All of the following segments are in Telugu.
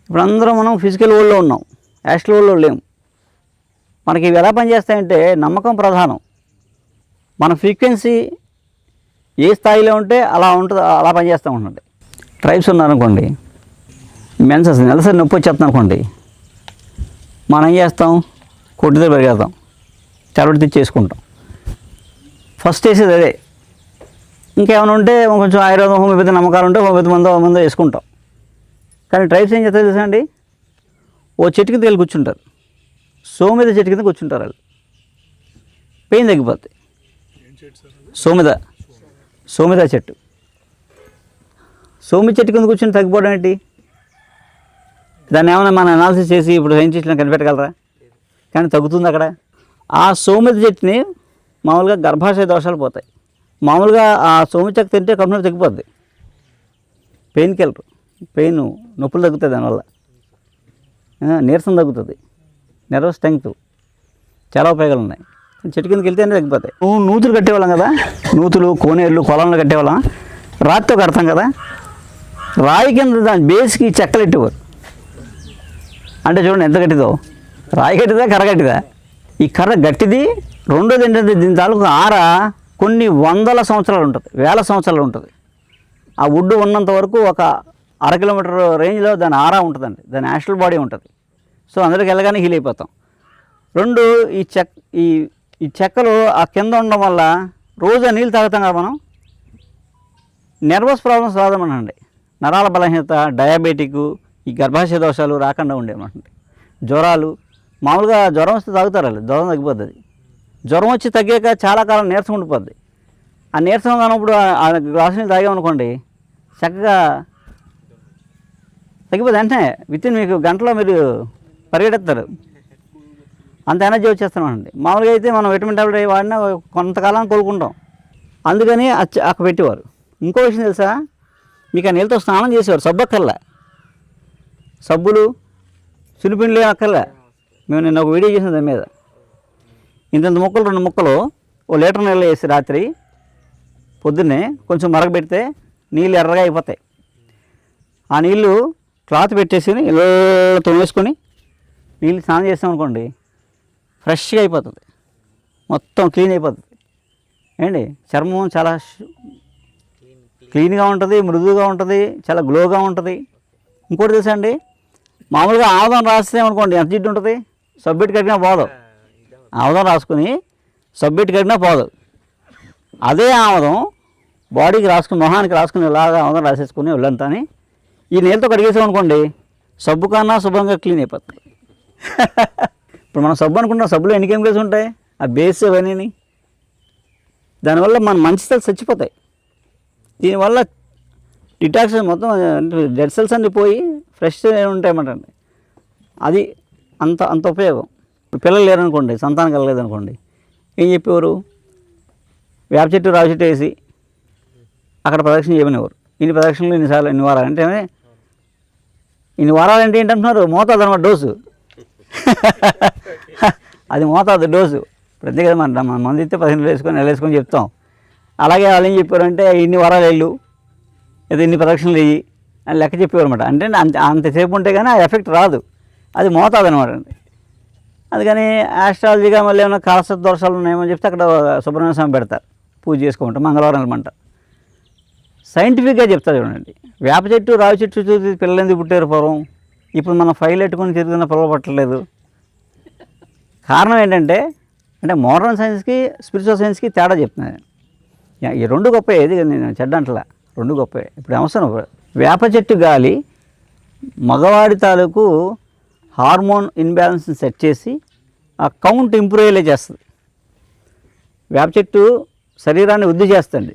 ఇప్పుడు అందరం మనం ఫిజికల్ వరల్డ్లో ఉన్నాం, యాస్ట్రల్ వరల్డ్లో లేము. మనకి ఇవి ఎలా పనిచేస్తాయంటే నమ్మకం ప్రధానం. మన ఫ్రీక్వెన్సీ ఏ స్థాయిలో ఉంటే అలా ఉంటుంది, అలా పనిచేస్తూ ఉంటుంది. ట్రైబ్స్ ఉన్నారనుకోండి, మెన్సెస్ నెలసరి నొప్పి వచ్చేస్తాం అనుకోండి, మనం ఏం చేస్తాం, కొట్టితో పెరిగేస్తాం, చరవడి తెచ్చేసుకుంటాం. ఫస్ట్ వేసేది అదే. ఇంకేమైనా ఉంటే కొంచెం ఆయుర్వేదం హోమియోపతి నమ్మకాలు ఉంటే హోమియోపతి మందో వేసుకుంటాం. కానీ ట్రైబ్స్ ఏం చేస్తారు తెలుసా అండి, ఓ చెట్టు కింద వెళ్ళి కూర్చుంటారు, సోమిద చెట్టు కింద కూర్చుంటారు. వాళ్ళు పెయిన్ తగ్గిపోద్ది. సోమిద చెట్టు కింద కూర్చొని తగ్గిపోవడం ఏంటి? దాన్ని ఏమైనా మన అనాలిసిస్ చేసి ఇప్పుడు సైంటిస్టులను కనిపెట్టగలరా? కానీ తగ్గుతుంది అక్కడ. ఆ సోమిద చెట్టుని మామూలుగా గర్భాశయ దోషాలు పోతాయి. మామూలుగా ఆ సోమిద చెట్టు తింటే కడుపు తగ్గిపోద్ది. పెయిన్ కిల్లర్, నొప్పులు తగ్గుతాయి దానివల్ల, నీరసం తగ్గుతుంది, నెర్వ్ స్ట్రెంగ్త్, చాలా ఉపయోగాలు ఉన్నాయి. చెట్టు కిందకి వెళ్తేనే తగ్గిపోతాయి. నూతులు కట్టేవాళ్ళం కదా, నూతులు కోనేళ్ళు కొలంలో కట్టేవాళ్ళం, రాతితో కడతాం కదా, రాయి కింద దాని బేస్కి చెక్కలు పెట్టేవారు. అంటే చూడండి ఎంత గట్టిదో, రాయి గట్టిదా కర్ర గట్టిదా? ఈ కర్ర గట్టిది. రెండోది ఏంటంటే దీని తాలూకు ఆర కొన్ని వందల సంవత్సరాలు ఉంటుంది, వేల సంవత్సరాలు ఉంటుంది. ఆ వుడ్ ఉన్నంత వరకు ఒక 1/2 కిలోమీటర్ రేంజ్లో దాని ఆరా ఉంటుందండి, దాని యాస్ట్రల్ బాడీ ఉంటుంది. సో అందరికి వెళ్ళగానే హీల్ అయిపోతాం. రెండు, ఈ చెక్కలు ఆ కింద ఉండడం వల్ల రోజు నీళ్ళు తాగుతాం కదా మనం, నెర్వస్ ప్రాబ్లమ్స్ రాదమనండి. నరాల బలహీనత, డయాబెటిక్, ఈ గర్భాశయ దోషాలు రాకుండా ఉండేమనండి. జ్వరాలు, మామూలుగా జ్వరం వస్తే తాగుతారు వాళ్ళు, జ్వరం తగ్గిపోతుంది. జ్వరం వచ్చి తగ్గాక చాలా కాలం నీరసం ఉండిపోద్ది. ఆ నీరసం కానప్పుడు ఆ గ్లాసు నీళ్ళు తాగామనుకోండి, చక్కగా తగ్గిపోతుంది. వెంటనే వితిన్ మీకు గంటలో మీరు పరిగెడతారు, అంత ఎనర్జీ వచ్చేస్తామండి. మామూలుగా అయితే మనం విటమిన్ టాబ్లెట్ వాడినా కొంతకాలం కోలుకుంటాం. అందుకని అక్కడ పెట్టేవారు. ఇంకో విషయం తెలుసా, మీకు ఆ నీళ్ళతో స్నానం చేసేవారు. సబ్బు అక్కర్లే, సబ్బులు సులిపిండిలే అక్కర్లే. మేము నిన్న ఒక వీడియో చేసిన దాని మీద, ఇంత ముక్కలు 2 ముక్కలు 1 లీటర్ నీళ్ళు వేసి రాత్రి పొద్దున్నే కొంచెం మరగబెడితే నీళ్ళు ఎర్రగా అయిపోతాయి. ఆ నీళ్ళు క్లాత్ పెట్టేసి ఇలా తోమేసుకొని నీళ్ళు స్నానం చేస్తామనుకోండి, ఫ్రెష్గా అయిపోతుంది, మొత్తం క్లీన్ అయిపోతుంది. ఏంటి, చర్మం చాలా క్లీన్గా ఉంటుంది, మృదువుగా ఉంటుంది, చాలా గ్లోగా ఉంటుంది. ఇంకోటి తెలుసా అండి, మామూలుగా ఆముదం రాస్తే అనుకోండి ఎంత జిడ్డు ఉంటుంది, సబ్బెట్టు కట్టినా పోదు. ఆముదం రాసుకుని సబ్బెట్టు కట్టినా పోదు. అదే ఆముదం బాడీకి రాసుకుని, మొహానికి రాసుకుని ఇలాగా ఆముదం రాసేసుకుని ఒళ్ళంతా ఈ నీళ్ళతో కడిగేసామనుకోండి, సబ్బు కన్నా శుభ్రంగా క్లీన్ అయిపోతుంది. ఇప్పుడు మనం సబ్బు అనుకుంటాం, సబ్బులో ఎన్ని కెమికల్స్ ఉంటాయి, ఆ బేస్ అవన్నీ. దానివల్ల మన మంచి సెల్స్ చచ్చిపోతాయి. దీనివల్ల డిటాక్షన్ మొత్తం డెడ్ సెల్స్ అన్నీ పోయి ఫ్రెష్ ఉంటాయన్నమాట. అది అంత ఉపయోగం. పిల్లలు లేరనుకోండి, సంతానం కలగలేదనుకోండి, ఏం చెప్పేవారు, వేప చెట్టు రావి చెట్టు వేసి అక్కడ ప్రదక్షిణ చేయమనేవారు. ఇన్ని ప్రదక్షిణలు ఇన్నిసార్లు, ఇన్ని వారాలు అంటే, ఇన్ని వారాలు అంటే ఏంటంటున్నారు, మోతాదు అనమాట, డోసు. అది మోతాదు, డోసు. ప్రతి కదా మన మంది ఇస్తే 15 వేసుకొని నెలేసుకొని చెప్తాం. అలాగే వాళ్ళు ఏం చెప్పారంటే, ఇన్ని వారాలు వెళ్ళు, ఏదో ఇన్ని ప్రదక్షిణలు వెయ్యి అని లెక్క చెప్పేవారు అనమాట. అంటే అంతసేపు ఉంటే కానీ ఆ ఎఫెక్ట్ రాదు, అది మోతాదు అనమాట అండి. అందుకని ఆస్ట్రాలజీగా మళ్ళీ ఏమైనా కాస్త దోషాలు ఉన్నాయేమో చెప్తే అక్కడ సుబ్రహ్మణ్య స్వామి పెడతారు, పూజ చేసుకుంటాం, మంగళవారం వెళ్ళమంట. సైంటిఫిక్గా చెప్తారు చూడండి. వేప చెట్టు రావి చెట్టు చూసి పిల్లలు ఎందుకు పుట్టారు పూర్వం, ఇప్పుడు మనం ఫైల్ పెట్టుకుని తిరుగుతున్న పిల్లలు పట్టలేదు. కారణం ఏంటంటే మోడర్న్ సైన్స్కి స్పిరిచువల్ సైన్స్కి తేడా చెప్తున్నాను. ఈ 2 గొప్పే, ఏది నేను చెడ్డంటలా, 2 గొప్పే. ఇప్పుడు అవసరం, వేప చెట్టు గాలి మగవాడి తాలూకు హార్మోన్ ఇన్బ్యాలెన్స్ని సెట్ చేసి ఆ కౌంట్ ఇంప్రూవ్ అయ్యేలా చేస్తుంది. వేప చెట్టు శరీరాన్ని వృద్ధి చేస్తుంది,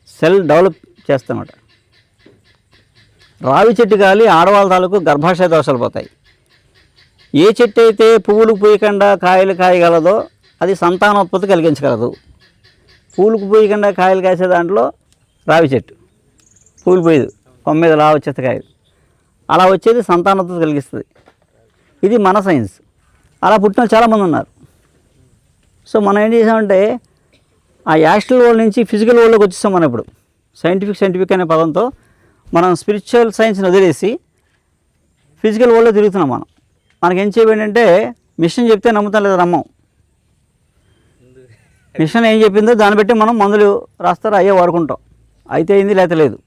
సెల్ డెవలప్ చేస్తామట. రావి చెట్టు గాలి ఆడవాళ్ళ తాలూకు గర్భాశయ దోషాలు పోతాయి. ఏ చెట్టు అయితే పువ్వులు పూయకుండా కాయలు కాయగలదో అది సంతానోత్పత్తి కలిగించగలదు. పూలకు పూయకుండా కాయలు కాసే దాంట్లో రావి చెట్టు, పూలు పోయేది కొమ్మ మీద లా వచ్చేది కాయలు, అలా వచ్చేది సంతానోత్పత్తి కలిగిస్తుంది. ఇది మన సైన్స్. అలా పుట్టిన చాలామంది ఉన్నారు. సో మనం ఏం చేసామంటే ఆ యాస్ట్రల్ వరల్డ్ నుంచి ఫిజికల్ వరల్డ్లోకి వచ్చేస్తాం. మనం ఇప్పుడు సైంటిఫిక్ అనే పదంతో మనం స్పిరిచువల్ సైన్స్ని వదిలేసి ఫిజికల్ వరల్డ్లో తిరుగుతున్నాం మనం. మనకి ఏం ఏంటంటే మిషన్ చెప్తే నమ్ముతాం లేదా నమ్మం. మిషన్ ఏం చెప్పిందో దాన్ని బట్టి మనం మందులు రాస్తారు, అయ్యే వాడుకుంటాం. అయితే అయింది లేకపోతే లేదు.